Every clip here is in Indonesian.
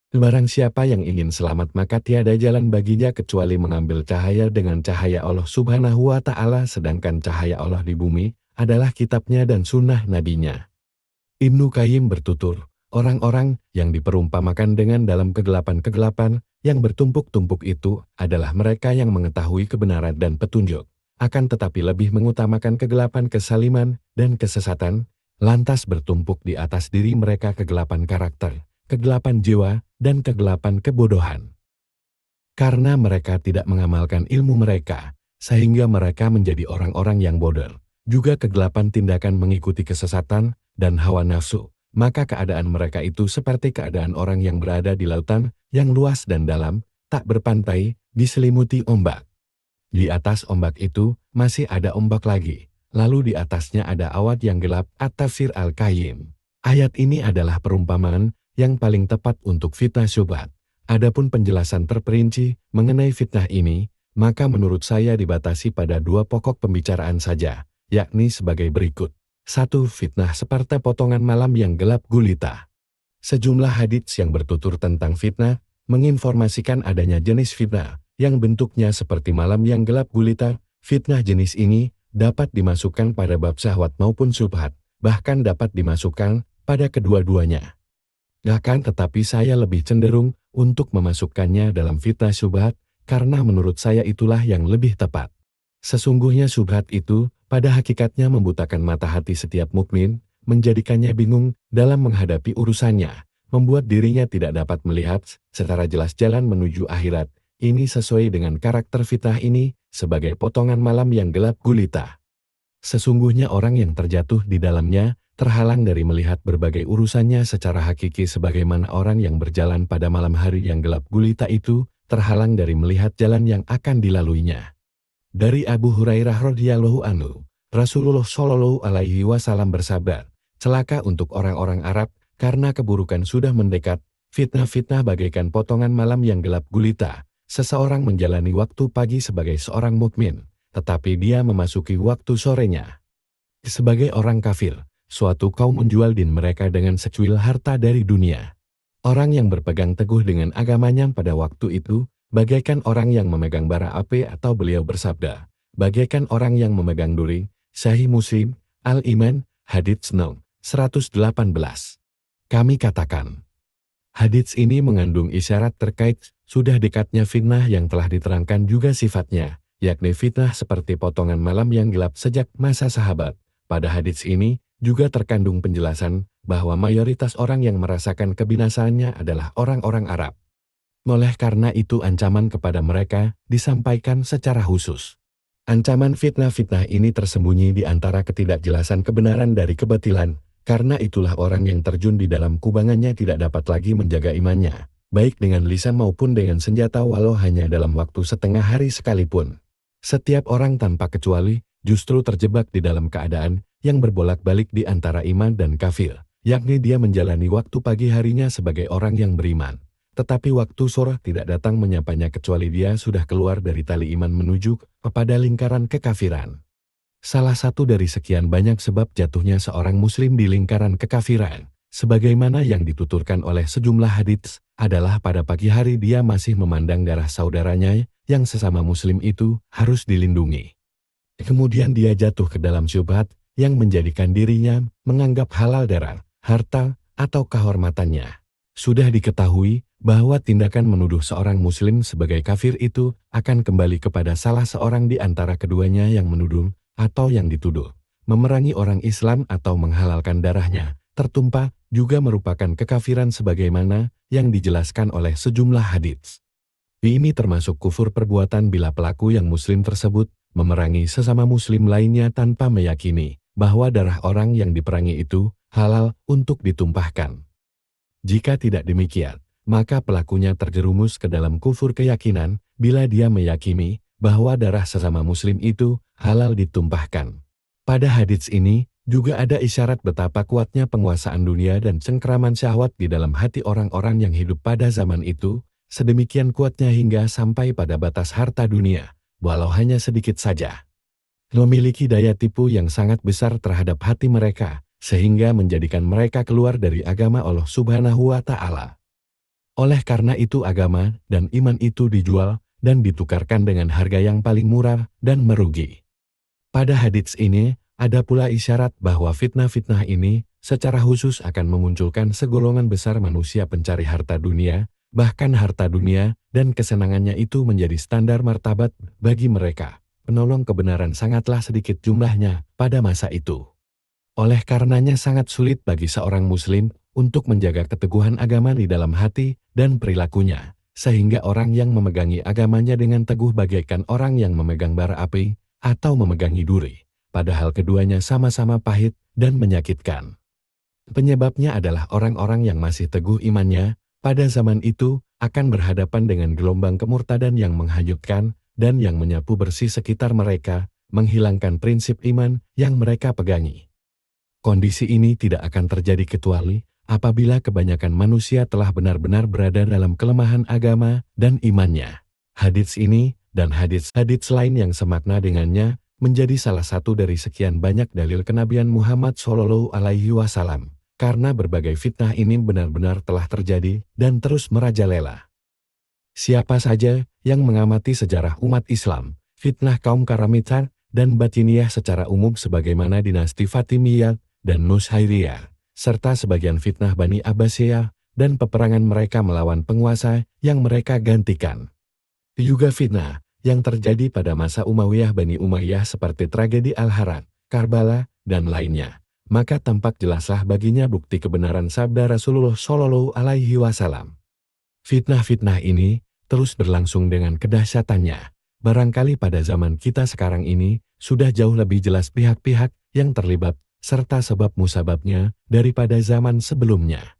Barang siapa yang ingin selamat maka tiada jalan baginya kecuali mengambil cahaya dengan cahaya Allah Subhanahu wa Ta'ala, sedangkan cahaya Allah di bumi adalah kitabnya dan sunnah nabinya. Ibnu Qayyim bertutur, orang-orang yang diperumpamakan dengan dalam kegelapan-kegelapan yang bertumpuk-tumpuk itu adalah mereka yang mengetahui kebenaran dan petunjuk, akan tetapi lebih mengutamakan kegelapan kesaliman dan kesesatan, lantas bertumpuk di atas diri mereka kegelapan karakter, kegelapan jiwa, dan kegelapan kebodohan. Karena mereka tidak mengamalkan ilmu mereka, sehingga mereka menjadi orang-orang yang bodoh. Juga kegelapan tindakan mengikuti kesesatan dan hawa nafsu, maka keadaan mereka itu seperti keadaan orang yang berada di lautan yang luas dan dalam, tak berpantai, diselimuti ombak. Di atas ombak itu masih ada ombak lagi, lalu di atasnya ada awan yang gelap. At-Tafsir Al-Qayyim. Ayat ini adalah perumpamaan yang paling tepat untuk fitnah syubhat. Adapun penjelasan terperinci mengenai fitnah ini, maka menurut saya dibatasi pada dua pokok pembicaraan saja, yakni sebagai berikut. 1. Fitnah seperti potongan malam yang gelap gulita. Sejumlah hadits yang bertutur tentang fitnah, menginformasikan adanya jenis fitnah, yang bentuknya seperti malam yang gelap gulita. Fitnah jenis ini dapat dimasukkan pada bab syahwat maupun syubhat, bahkan dapat dimasukkan pada kedua-duanya. Akan tetapi saya lebih cenderung untuk memasukkannya dalam fitnah syubhat, karena menurut saya itulah yang lebih tepat. Sesungguhnya syubhat itu pada hakikatnya membutakan mata hati setiap mukmin, menjadikannya bingung dalam menghadapi urusannya, membuat dirinya tidak dapat melihat secara jelas jalan menuju akhirat. Ini sesuai dengan karakter fitnah ini sebagai potongan malam yang gelap gulita. Sesungguhnya orang yang terjatuh di dalamnya terhalang dari melihat berbagai urusannya secara hakiki, sebagaimana orang yang berjalan pada malam hari yang gelap gulita itu terhalang dari melihat jalan yang akan dilaluinya. Dari Abu Hurairah radhiyallahu anhu, Rasulullah shallallahu alaihi wasallam bersabda, celaka untuk orang-orang Arab karena keburukan sudah mendekat. Fitnah-fitnah bagaikan potongan malam yang gelap gulita. Seseorang menjalani waktu pagi sebagai seorang mukmin, tetapi dia memasuki waktu sorenya sebagai orang kafir. Suatu kaum menjual din mereka dengan secuil harta dari dunia. Orang yang berpegang teguh dengan agamanya pada waktu itu bagaikan orang yang memegang bara api, atau beliau bersabda, bagaikan orang yang memegang duri. Sahih Muslim, Al-Iman, hadits Nong, 118. Kami katakan, hadits ini mengandung isyarat terkait sudah dekatnya fitnah yang telah diterangkan juga sifatnya, yakni fitnah seperti potongan malam yang gelap sejak masa sahabat. Pada hadits ini juga terkandung penjelasan bahwa mayoritas orang yang merasakan kebinasaannya adalah orang-orang Arab. Oleh karena itu ancaman kepada mereka disampaikan secara khusus. Ancaman fitnah-fitnah ini tersembunyi di antara ketidakjelasan kebenaran dari kebatilan, karena itulah orang yang terjun di dalam kubangannya tidak dapat lagi menjaga imannya, baik dengan lisan maupun dengan senjata, walau hanya dalam waktu setengah hari sekalipun. Setiap orang tanpa kecuali justru terjebak di dalam keadaan yang berbolak-balik di antara iman dan kafir, yakni dia menjalani waktu pagi harinya sebagai orang yang beriman. Tetapi waktu sore tidak datang menyapanya kecuali dia sudah keluar dari tali iman menuju kepada lingkaran kekafiran. Salah satu dari sekian banyak sebab jatuhnya seorang muslim di lingkaran kekafiran, sebagaimana yang dituturkan oleh sejumlah hadits, adalah pada pagi hari dia masih memandang darah saudaranya yang sesama muslim itu harus dilindungi. Kemudian dia jatuh ke dalam syubhat yang menjadikan dirinya menganggap halal darah, harta, atau kehormatannya. Sudah diketahui bahwa tindakan menuduh seorang muslim sebagai kafir itu akan kembali kepada salah seorang di antara keduanya yang menuduh atau yang dituduh. Memerangi orang Islam atau menghalalkan darahnya tertumpah juga merupakan kekafiran sebagaimana yang dijelaskan oleh sejumlah hadits. Ini termasuk kufur perbuatan bila pelaku yang muslim tersebut memerangi sesama muslim lainnya tanpa meyakini bahwa darah orang yang diperangi itu halal untuk ditumpahkan. Jika tidak demikian, maka pelakunya terjerumus ke dalam kufur keyakinan bila dia meyakini bahwa darah sesama muslim itu halal ditumpahkan. Pada hadits ini juga ada isyarat betapa kuatnya penguasaan dunia dan cengkraman syahwat di dalam hati orang-orang yang hidup pada zaman itu, sedemikian kuatnya hingga sampai pada batas harta dunia, walau hanya sedikit saja, memiliki daya tipu yang sangat besar terhadap hati mereka, sehingga menjadikan mereka keluar dari agama Allah Subhanahu wa Ta'ala. Oleh karena itu agama dan iman itu dijual dan ditukarkan dengan harga yang paling murah dan merugi. Pada hadits ini, ada pula isyarat bahwa fitnah-fitnah ini secara khusus akan memunculkan segolongan besar manusia pencari harta dunia, bahkan harta dunia dan kesenangannya itu menjadi standar martabat bagi mereka. Penolong kebenaran sangatlah sedikit jumlahnya pada masa itu. Oleh karenanya sangat sulit bagi seorang muslim untuk menjaga keteguhan agama di dalam hati dan perilakunya, sehingga orang yang memegangi agamanya dengan teguh bagaikan orang yang memegang bara api atau memegangi duri, padahal keduanya sama-sama pahit dan menyakitkan. Penyebabnya adalah orang-orang yang masih teguh imannya pada zaman itu akan berhadapan dengan gelombang kemurtadan yang menghanyutkan dan yang menyapu bersih sekitar mereka, menghilangkan prinsip iman yang mereka pegangi. Kondisi ini tidak akan terjadi kecuali apabila kebanyakan manusia telah benar-benar berada dalam kelemahan agama dan imannya. Hadits ini dan hadits-hadits lain yang semakna dengannya menjadi salah satu dari sekian banyak dalil kenabian Muhammad SAW, karena berbagai fitnah ini benar-benar telah terjadi dan terus merajalela. Siapa saja yang mengamati sejarah umat Islam, fitnah kaum Karamitan dan Batiniyah secara umum sebagaimana dinasti Fatimiyah dan Nushairiyah, serta sebagian fitnah Bani Abbasiyah dan peperangan mereka melawan penguasa yang mereka gantikan. Juga fitnah yang terjadi pada masa Umayyah Bani Umayyah seperti tragedi Al-Haraq, Karbala, dan lainnya. Maka tampak jelaslah baginya bukti kebenaran sabda Rasulullah SAW. Fitnah-fitnah ini terus berlangsung dengan kedahsyatannya. Barangkali pada zaman kita sekarang ini sudah jauh lebih jelas pihak-pihak yang terlibat serta sebab musababnya daripada zaman sebelumnya.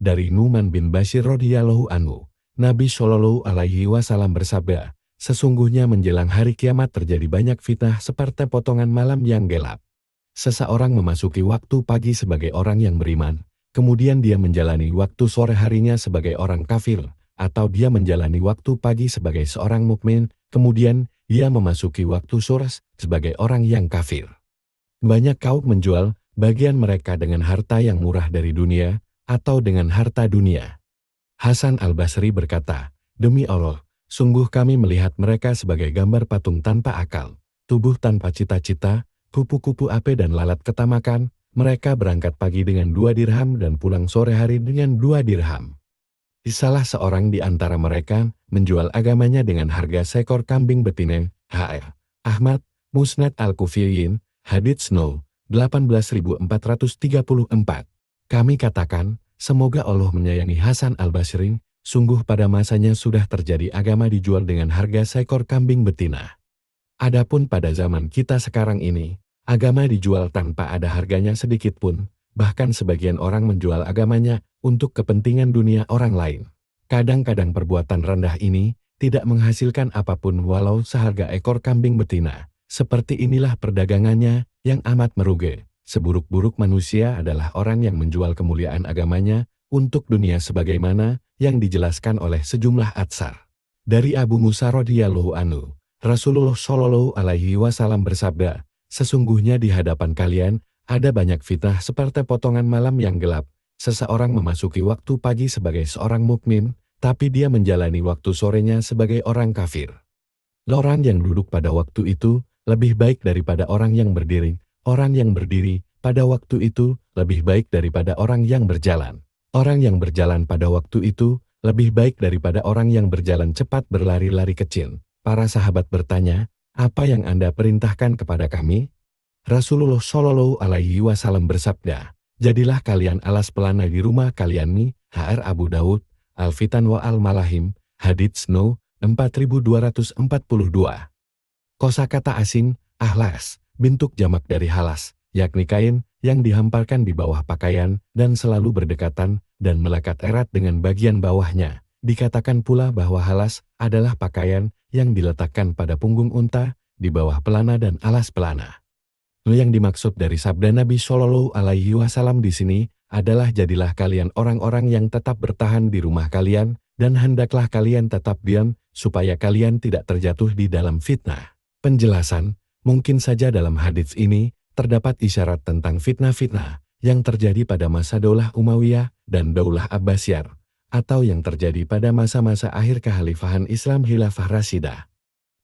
Dari Nu'man bin Bashir radhiyallahu anhu, Nabi SAW bersabda, sesungguhnya menjelang hari kiamat terjadi banyak fitnah seperti potongan malam yang gelap. Seseorang memasuki waktu pagi sebagai orang yang beriman, kemudian dia menjalani waktu sore harinya sebagai orang kafir, atau dia menjalani waktu pagi sebagai seorang mukmin, kemudian dia memasuki waktu sore sebagai orang yang kafir. Banyak kaum menjual bagian mereka dengan harta yang murah dari dunia, atau dengan harta dunia. Hasan al-Basri berkata, demi Allah, sungguh kami melihat mereka sebagai gambar patung tanpa akal, tubuh tanpa cita-cita, kupu-kupu ape dan lalat ketamakan. Mereka berangkat pagi dengan 2 dirham dan pulang sore hari dengan 2 dirham. Salah seorang di antara mereka menjual agamanya dengan harga seekor kambing betina. H.R. Ahmad, Musnad al-Kufiyin, Hadits No. 18434. Kami katakan, semoga Allah menyayangi Hasan al-Basri, sungguh pada masanya sudah terjadi agama dijual dengan harga seekor kambing betina. Adapun pada zaman kita sekarang ini, agama dijual tanpa ada harganya sedikit pun, bahkan sebagian orang menjual agamanya untuk kepentingan dunia orang lain. Kadang-kadang perbuatan rendah ini tidak menghasilkan apapun walau seharga ekor kambing betina. Seperti inilah perdagangannya yang amat merugi. Seburuk-buruk manusia adalah orang yang menjual kemuliaan agamanya untuk dunia sebagaimana yang dijelaskan oleh sejumlah atsar. Dari Abu Musa radhiyallahu anhu, Rasulullah SAW bersabda, sesungguhnya di hadapan kalian ada banyak fitnah seperti potongan malam yang gelap. Seseorang memasuki waktu pagi sebagai seorang mukmin, tapi dia menjalani waktu sorenya sebagai orang kafir. Orang yang duduk pada waktu itu lebih baik daripada orang yang berdiri. Orang yang berdiri pada waktu itu lebih baik daripada orang yang berjalan. Orang yang berjalan pada waktu itu lebih baik daripada orang yang berjalan cepat berlari-lari kecil. Para sahabat bertanya, apa yang Anda perintahkan kepada kami? Rasulullah SAW bersabda, jadilah kalian alas pelana di rumah kalian nih. H.R. Abu Daud, Al-Fitan wa Al-Malahim, Hadits No. 4242. Kosakata asing, ahlas, bentuk jamak dari halas, yakni kain yang dihamparkan di bawah pakaian dan selalu berdekatan dan melekat erat dengan bagian bawahnya. Dikatakan pula bahwa halas adalah pakaian yang diletakkan pada punggung unta, di bawah pelana dan alas pelana. Yang dimaksud dari sabda Nabi SAW di sini adalah jadilah kalian orang-orang yang tetap bertahan di rumah kalian dan hendaklah kalian tetap diam supaya kalian tidak terjatuh di dalam fitnah. Penjelasan, mungkin saja dalam hadits ini terdapat isyarat tentang fitnah-fitnah yang terjadi pada masa Daulah Umayyah dan Daulah Abbasiyah, atau yang terjadi pada masa-masa akhir kekhalifahan Islam Khilafah Rasyidah.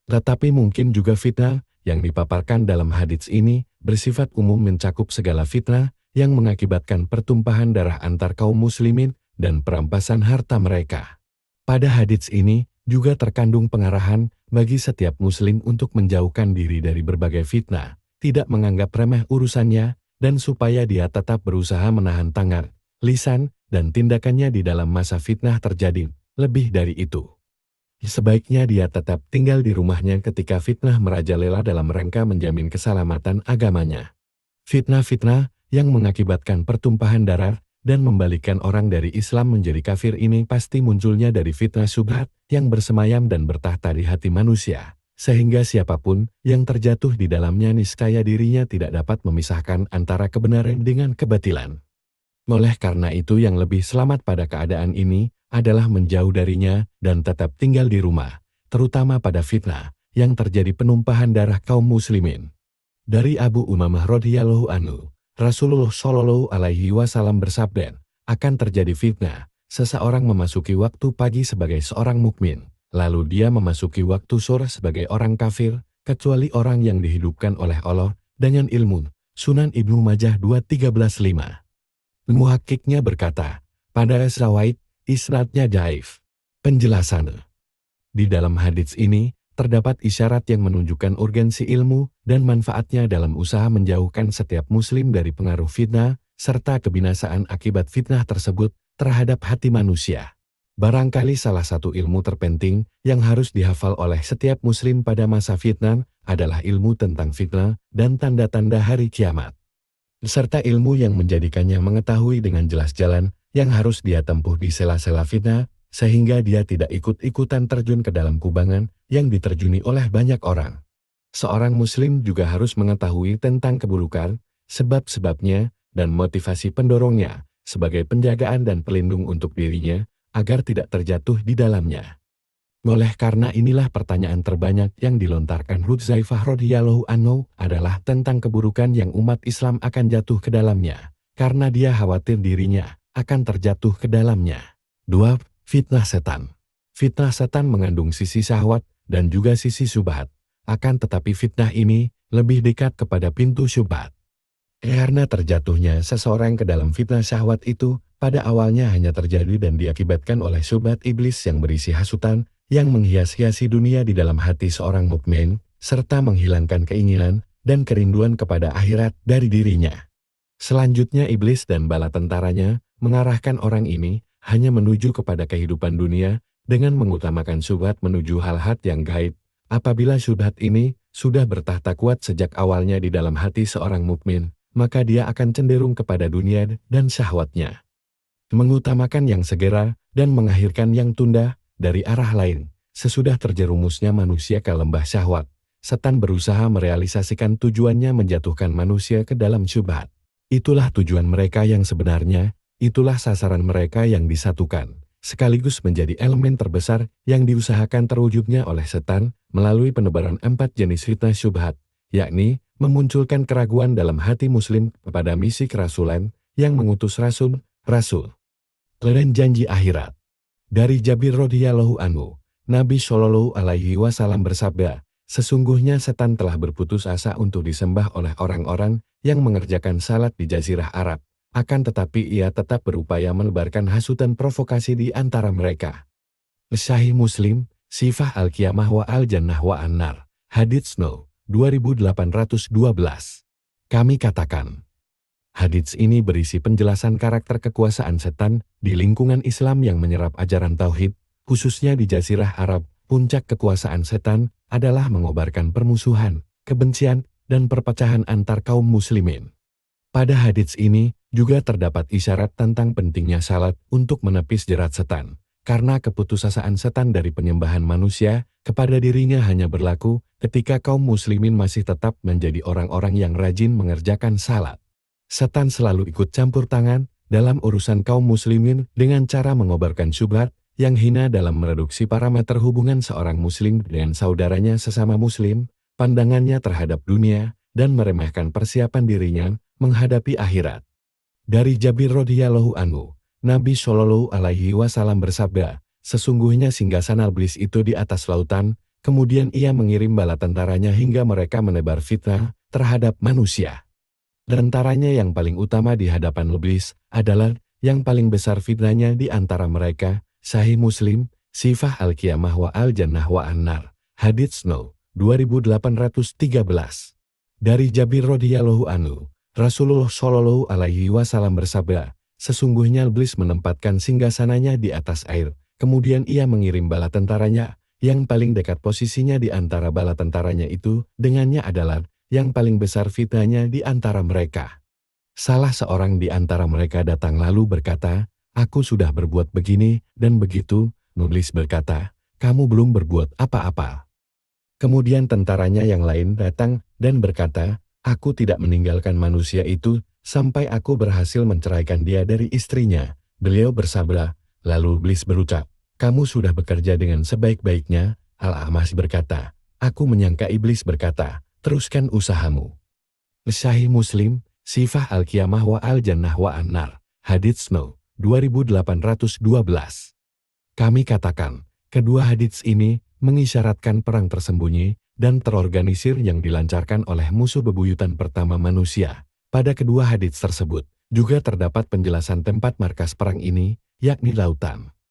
Tetapi mungkin juga fitnah yang dipaparkan dalam hadits ini bersifat umum mencakup segala fitnah yang mengakibatkan pertumpahan darah antar kaum muslimin dan perampasan harta mereka. Pada hadits ini juga terkandung pengarahan bagi setiap muslim untuk menjauhkan diri dari berbagai fitnah, tidak menganggap remeh urusannya, dan supaya dia tetap berusaha menahan tangan, lisan, dan tindakannya di dalam masa fitnah terjadi. Lebih dari itu, sebaiknya dia tetap tinggal di rumahnya ketika fitnah merajalela dalam rangka menjamin keselamatan agamanya. Fitnah-fitnah yang mengakibatkan pertumpahan darah dan membalikkan orang dari Islam menjadi kafir ini pasti munculnya dari fitnah syubhat yang bersemayam dan bertahta di hati manusia, sehingga siapapun yang terjatuh di dalamnya niscaya dirinya tidak dapat memisahkan antara kebenaran dengan kebatilan. Oleh karena itu yang lebih selamat pada keadaan ini adalah menjauh darinya dan tetap tinggal di rumah, terutama pada fitnah yang terjadi penumpahan darah kaum muslimin. Dari Abu Umamah radhiyallahu anhu, Rasulullah Shallallahu alaihi wasallam bersabda, akan terjadi fitnah, seseorang memasuki waktu pagi sebagai seorang mukmin, lalu dia memasuki waktu sore sebagai orang kafir, kecuali orang yang dihidupkan oleh Allah dengan ilmu. Sunan Ibnu Majah 2.13.5. Muhakkiknya berkata, pada Zawaid, isnadnya dhaif. Penjelasan. Di dalam hadits ini, terdapat isyarat yang menunjukkan urgensi ilmu dan manfaatnya dalam usaha menjauhkan setiap muslim dari pengaruh fitnah, serta kebinasaan akibat fitnah tersebut terhadap hati manusia. Barangkali salah satu ilmu terpenting yang harus dihafal oleh setiap muslim pada masa fitnah adalah ilmu tentang fitnah dan tanda-tanda hari kiamat, serta ilmu yang menjadikannya mengetahui dengan jelas jalan yang harus dia tempuh di sela-sela fitnah, sehingga dia tidak ikut-ikutan terjun ke dalam kubangan yang diterjuni oleh banyak orang. Seorang muslim juga harus mengetahui tentang keburukan, sebab-sebabnya, dan motivasi pendorongnya, sebagai penjagaan dan pelindung untuk dirinya, agar tidak terjatuh di dalamnya. Oleh karena inilah pertanyaan terbanyak yang dilontarkan Hudzaifah radhiyallahu anhu adalah tentang keburukan yang umat Islam akan jatuh ke dalamnya, karena dia khawatir dirinya akan terjatuh ke dalamnya. 2. Fitnah setan. Fitnah setan mengandung sisi syahwat dan juga sisi syubhat. Akan tetapi fitnah ini lebih dekat kepada pintu syubhat. Karena terjatuhnya seseorang ke dalam fitnah syahwat itu pada awalnya hanya terjadi dan diakibatkan oleh syubhat iblis yang berisi hasutan yang menghias-hiasi dunia di dalam hati seorang mukmin, serta menghilangkan keinginan dan kerinduan kepada akhirat dari dirinya. Selanjutnya iblis dan bala tentaranya mengarahkan orang ini hanya menuju kepada kehidupan dunia dengan mengutamakan syubhat menuju hal-hal yang gaib. Apabila syubhat ini sudah bertahta kuat sejak awalnya di dalam hati seorang mukmin, maka dia akan cenderung kepada dunia dan syahwatnya, mengutamakan yang segera dan mengakhirkan yang tunda. Dari arah lain, sesudah terjerumusnya manusia ke lembah syahwat, setan berusaha merealisasikan tujuannya menjatuhkan manusia ke dalam syubhat. Itulah tujuan mereka yang sebenarnya, itulah sasaran mereka yang disatukan, sekaligus menjadi elemen terbesar yang diusahakan terwujudnya oleh setan melalui penebaran 4 jenis fitnah syubhat, yakni memunculkan keraguan dalam hati muslim kepada misi kerasulan yang mengutus rasul, dan janji akhirat. Dari Jabir radhiyallahu anhu, Nabi Shallallahu alaihi wasallam bersabda, sesungguhnya setan telah berputus asa untuk disembah oleh orang-orang yang mengerjakan salat di Jazirah Arab, akan tetapi ia tetap berupaya menebarkan hasutan provokasi di antara mereka. Sahih Muslim, Sifah Al-Qiyamah wa Al-Jannah wa An-Nar, Hadits No. 2812. Kami katakan, hadits ini berisi penjelasan karakter kekuasaan setan di lingkungan Islam yang menyerap ajaran tauhid, khususnya di Jazirah Arab. Puncak kekuasaan setan adalah mengobarkan permusuhan, kebencian, dan perpecahan antar kaum muslimin. Pada hadits ini juga terdapat isyarat tentang pentingnya salat untuk menepis jerat setan, karena keputusasaan setan dari penyembahan manusia kepada dirinya hanya berlaku ketika kaum muslimin masih tetap menjadi orang-orang yang rajin mengerjakan salat. Setan selalu ikut campur tangan dalam urusan kaum muslimin dengan cara mengobarkan syubhat yang hina dalam mereduksi parameter hubungan seorang muslim dengan saudaranya sesama muslim, pandangannya terhadap dunia, dan meremehkan persiapan dirinya menghadapi akhirat. Dari Jabir radhiyallahu anhu, Nabi Shallallahu Alaihi Wasallam bersabda, sesungguhnya singgasana iblis itu di atas lautan, kemudian ia mengirim bala tentaranya hingga mereka menebar fitnah terhadap manusia. Tentaranya yang paling utama di hadapan iblis adalah yang paling besar fitnahnya di antara mereka. Sahih Muslim, Sifah Al-Qiyamah wa Al-Jannah wa An-Nar. Hadits No. 2813. Dari Jabir radhiyallahu anhu, Rasulullah Shallallahu Alaihi Wasallam bersabda, sesungguhnya iblis menempatkan singgasananya di atas air, kemudian ia mengirim bala tentaranya, yang paling dekat posisinya di antara bala tentaranya itu, dengannya adalah yang paling besar fitnahnya di antara mereka. Salah seorang di antara mereka datang lalu berkata, aku sudah berbuat begini dan begitu. Iblis berkata, kamu belum berbuat apa-apa. Kemudian tentaranya yang lain datang dan berkata, aku tidak meninggalkan manusia itu sampai aku berhasil menceraikan dia dari istrinya. Beliau bersabda, lalu iblis berucap, kamu sudah bekerja dengan sebaik-baiknya. Al-A'mash berkata, aku menyangka. Iblis berkata, teruskan usahamu. Sahih Muslim, Sifah Al-Qiyamah wa Al-Jannah wa An-Nar. Hadits No. 2812. Kami katakan, kedua hadits ini mengisyaratkan perang tersembunyi dan terorganisir yang dilancarkan oleh musuh bebuyutan pertama manusia. Pada kedua hadits tersebut, juga terdapat penjelasan tempat markas perang ini, yakni lautan.